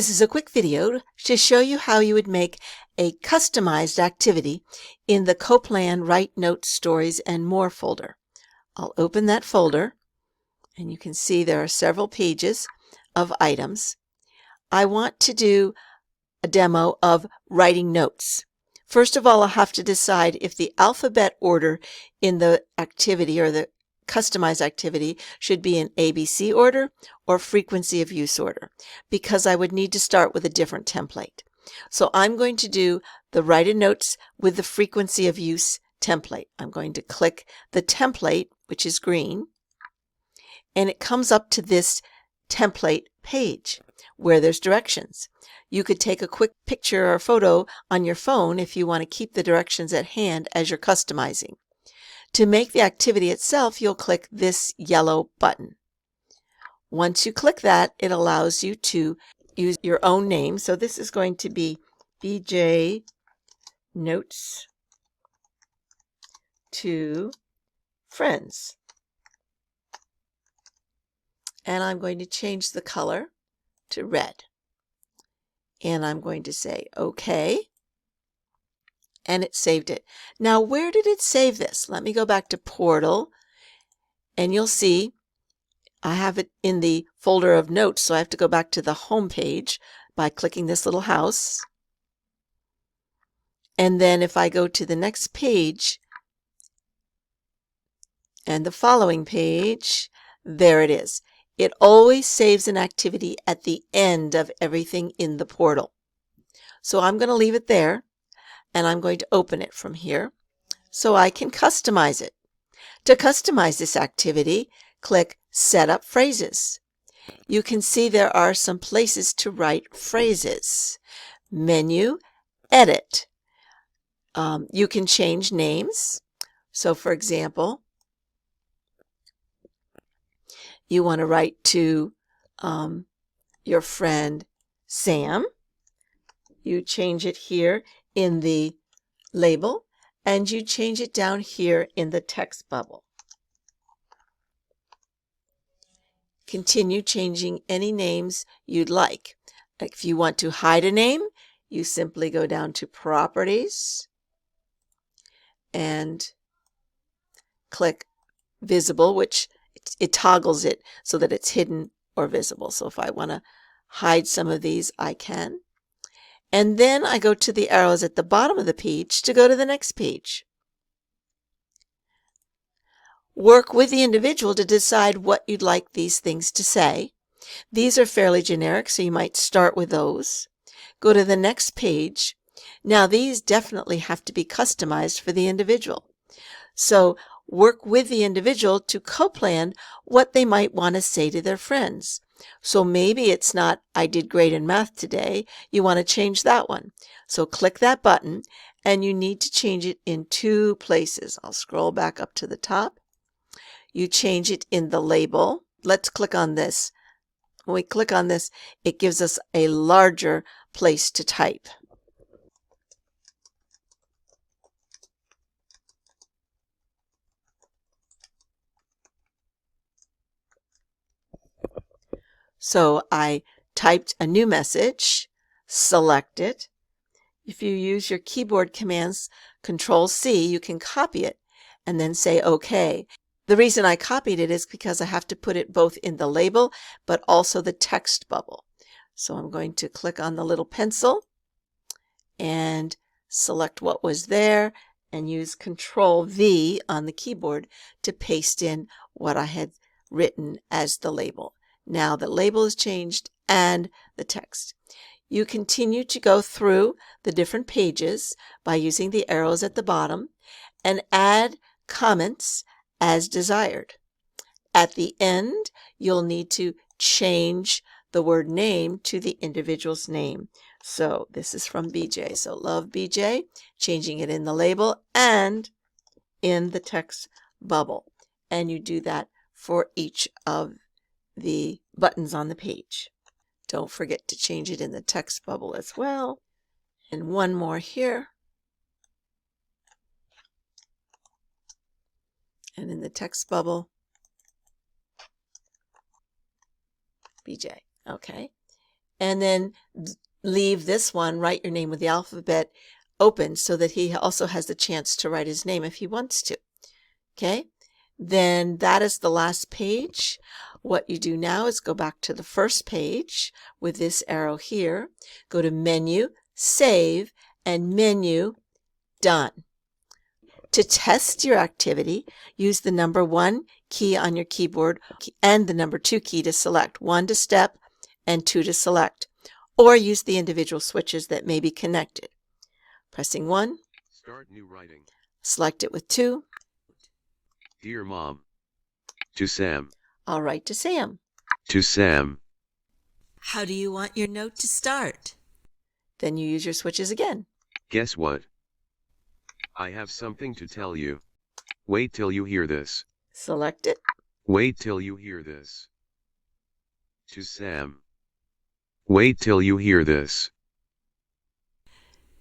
This is a quick video to show you how you would make a customized activity in the CoPlan Write Notes, Stories, and More folder. I'll open that folder, and you can see there are several pages of items. I want to do a demo of writing notes. First of all, I'll have to decide if the alphabet order in the activity or the customized activity should be in ABC order or frequency of use order, because I would need to start with a different template. So I'm going to do the write in notes with the frequency of use template. I'm going to click the template, which is green, and it comes up to this template page where there's directions. You could take a quick picture or photo on your phone if you want to keep the directions at hand as you're customizing. To make the activity itself, you'll click this yellow button. Once you click that, it allows you to use your own name. So this is going to be BJ Notes to Friends. And I'm going to change the color to red. And I'm going to say OK. And it saved it. Now, where did it save this? Let me go back to Portal, and you'll see I have it in the folder of notes, so I have to go back to the home page by clicking this little house. And then if I go to the next page and the following page, there it is. It always saves an activity at the end of everything in the portal. So I'm going to leave it there. And I'm going to open it from here so I can customize it. To customize this activity, click Set Up Phrases. You can see there are some places to write phrases. Menu, Edit. You can change names. So for example, you want to write to your friend Sam. You change it here in the label, and you change it down here in the text bubble. Continue changing any names you'd like. If you want to hide a name, you simply go down to Properties and click Visible, which it toggles it so that it's hidden or visible. So if I want to hide some of these, I can. And then I go to the arrows at the bottom of the page to go to the next page. Work with the individual to decide what you'd like these things to say. These are fairly generic, so you might start with those. Go to the next page. Now these definitely have to be customized for the individual. So work with the individual to co-plan what they might want to say to their friends. So maybe it's not, I did great in math today. You want to change that one. So click that button, and you need to change it in two places. I'll scroll back up to the top. You change it in the label. Let's click on this. When we click on this, it gives us a larger place to type. So I typed a new message, select it. If you use your keyboard commands, Control-C, you can copy it and then say OK. The reason I copied it is because I have to put it both in the label but also the text bubble. So I'm going to click on the little pencil and select what was there and use Control-V on the keyboard to paste in what I had written as the label. Now the label is changed and the text. You continue to go through the different pages by using the arrows at the bottom and add comments as desired. At the end, you'll need to change the word name to the individual's name. So this is from BJ. So love BJ, changing it in the label and in the text bubble. And you do that for each of the buttons on the page. Don't forget to change it in the text bubble as well. And one more here. And in the text bubble, BJ. Okay. and then leave this one, write your name with the alphabet, open so that he also has the chance to write his name if he wants to. Okay, then that is the last page. What you do now is go back to the first page with this arrow here, go to Menu, Save, and Menu, Done. To test your activity, use the number 1 key on your keyboard and the number 2 key to select, 1 to step and 2 to select, or use the individual switches that may be connected. Pressing 1, Start new writing. Select it with 2. Dear Mom. To Sam. I'll write to Sam. To Sam. How do you want your note to start? Then you use your switches again. Guess what? I have something to tell you. Wait till you hear this. Select it. Wait till you hear this. To Sam. Wait till you hear this.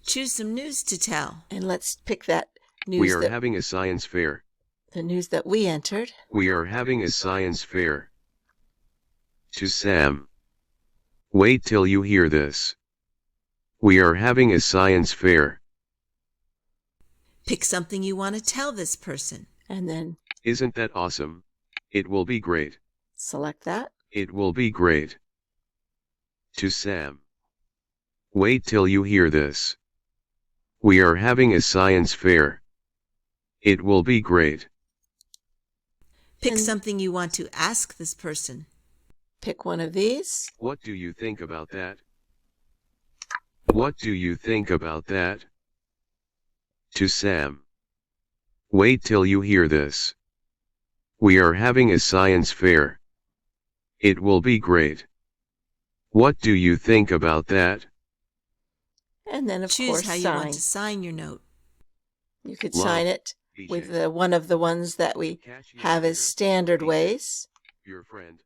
Choose some news to tell. And let's pick that news. We are having a science fair. The news that we entered. We are having a science fair. To Sam. Wait till you hear this. We are having a science fair. Pick something you want to tell this person. And then Isn't that awesome? It will be great. select that. It will be great. To Sam. Wait till you hear this. We are having a science fair. It will be great. Pick something you want to ask this person. Pick one of these. What do you think about that? What do you think about that? To Sam. Wait till you hear this. We are having a science fair. It will be great. What do you think about that? And then, of course, how you sign. want to sign your note. You could Love, sign it BJ. with one of the ones that we Cashier have as here, standard BJ. ways. Your friend,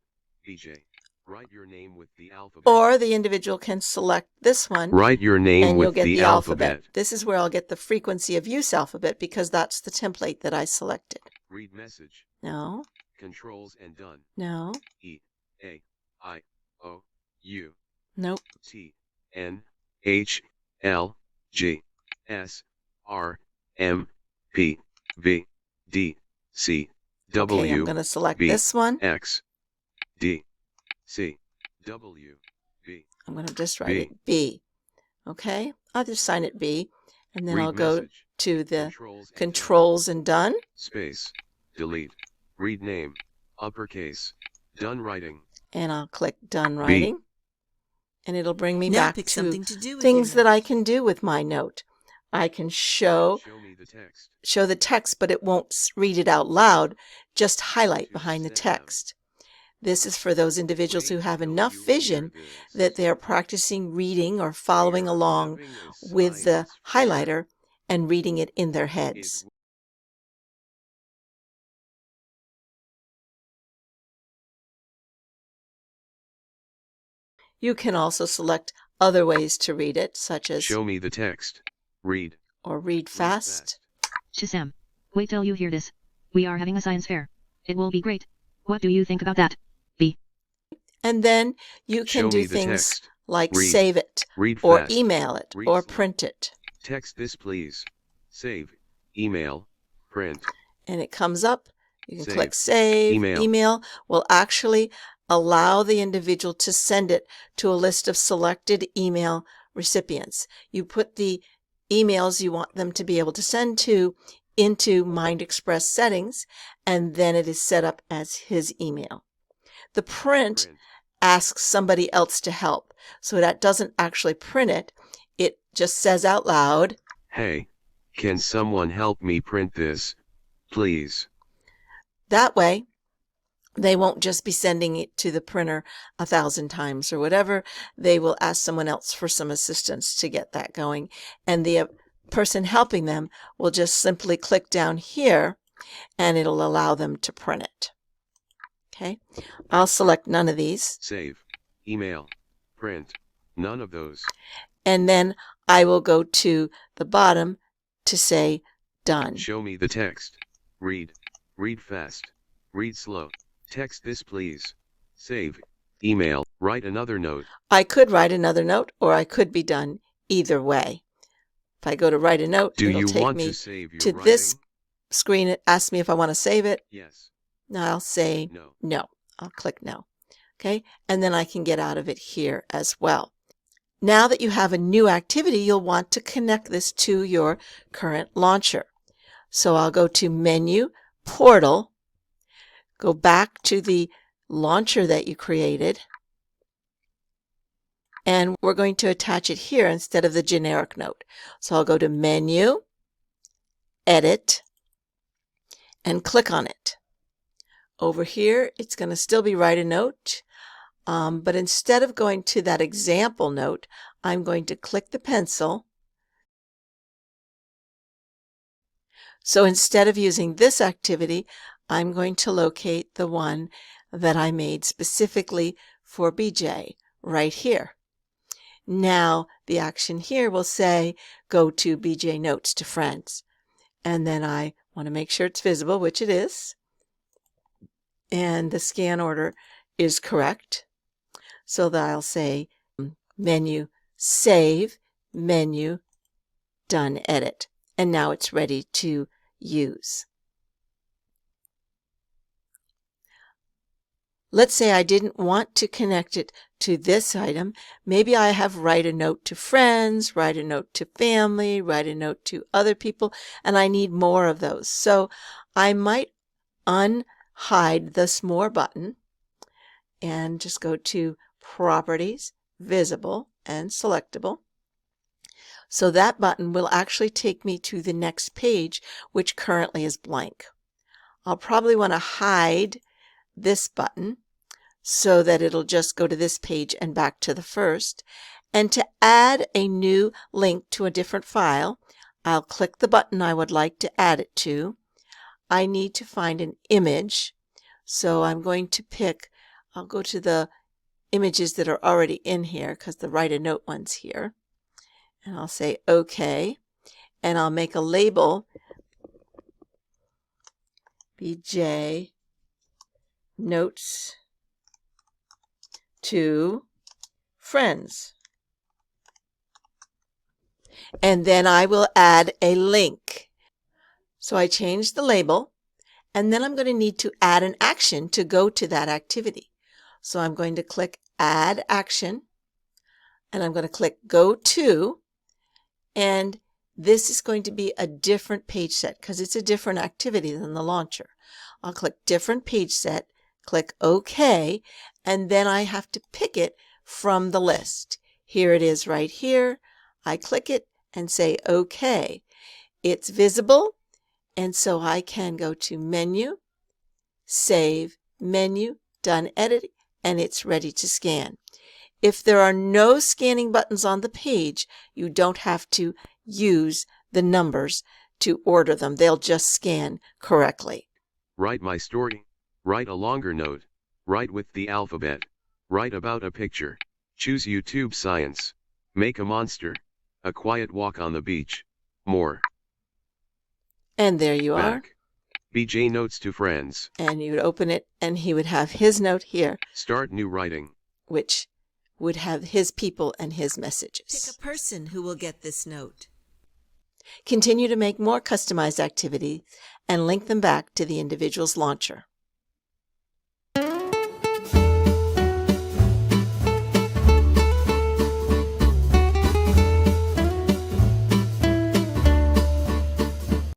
BJ. Write your name with the alphabet. Or the individual can select this one. Write your name and you'll with get the alphabet. alphabet. This is where I'll get the frequency of use alphabet because that's the template that I selected. Read message. No, Controls and done. no, E, A, I, O, U, nope. T, N, H, L, G, S, R, M, P, V, D, C, W, Okay, I'm going to select B, this one. X, D, C, W, B. I'm going to just write B. it B. Okay, I'll just sign it B. And then Read I'll go message. to the Controls and done. controls and done. Space. Delete. Read name. Uppercase. Done writing. And I'll click done writing. And it'll bring me Now back pick to something to do with things your that I note. can do with my note. I can show me the text. the text, but it won't read it out loud, just highlight To behind the Sam. text. This is for those individuals who Wait have till enough you hear vision this. that they are practicing reading or following We are along having a with the science fair. highlighter and reading it in their It heads. You can also select other ways to read it, such as Show me the text. Read. or read fast. To Sam. Wait till you hear this. We are having a science fair. It will be great. What do you think about that? B. And then you can Show do me the things text. like Read. save it Read or fast. email it Read or slow. print it. Text this please. Save. Email. Print. And it comes up. You can Save. click save. Email. Email will actually allow the individual to send it to a list of selected email recipients. You put the emails you want them to be able to send to into MindExpress settings, and then it is set up as his email. The print Print. asks somebody else to help. So that doesn't actually print it. It just says out loud. Hey. Can someone help me print this? Please. That way, they won't just be sending it to the printer 1,000 times or whatever. They will ask someone else for some assistance to get that going. And the person helping them will just simply click down here and it'll allow them to print it. Okay, I'll select none of these. Save. Email. Print. None of those. And then I will go to the bottom to say done. Show me the text. Read. Read fast. Read slow. Text this please. Save. Email. Write another note. I could write another note, or I could be done either way. If I go to write a note, Do it'll you take want me to save your to writing? this screen. It asks me if I want to save it. Yes. Now I'll say No. no. I'll click no. Okay, and then I can get out of it here as well. Now that you have a new activity, you'll want to connect this to your current launcher. So I'll go to Menu, Portal, go back to the launcher that you created, and we're going to attach it here instead of the generic note. So I'll go to Menu, Edit, and click on it. Over here, it's going to still be write a note, but instead of going to that example note, I'm going to click the pencil. So instead of using this activity, I'm going to locate the one that I made specifically for BJ right here. Now the action here will say go to BJ Notes to Friends, and then I want to make sure it's visible, which it is, and the scan order is correct. So that I'll say Menu, Save, Menu, Done, Edit, and now it's ready to use. Let's say I didn't want to connect it to this item. Maybe I have write a note to friends, write a note to family, write a note to other people, and I need more of those. So I might unhide this More button and just go to Properties, Visible, and Selectable. So that button will actually take me to the next page, which currently is blank. I'll probably want to hide this button so that it'll just go to this page and back to the first. And to add a new link to a different file, I'll click the button I would like to add it to. I need to find an image, so I'm going to pick, I'll go to the images that are already in here because the write a note one's here. And I'll say OK, and I'll make a label, BJ Notes to Friends. And then I will add a link. So I change the label, and then I'm going to need to add an action to go to that activity. So I'm going to click Add Action, and I'm going to click Go To, and this is going to be a different page set because it's a different activity than the launcher. I'll click Different Page Set, click OK, and then I have to pick it from the list. Here it is right here. I click it and say OK. It's visible, and so I can go to Menu, Save, Menu, Done Editing, and it's ready to scan. If there are no scanning buttons on the page, you don't have to use the numbers to order them. They'll just scan correctly. Write my story. Write a longer note. Write with the alphabet. Write about a picture. Choose YouTube Science. Make a monster. A quiet walk on the beach. More. And there you are. Back. BJ Notes to Friends. And you would open it, and he would have his note here. Start new writing. Which would have his people and his messages. Pick a person who will get this note. Continue to make more customized activities and link them back to the individual's launcher.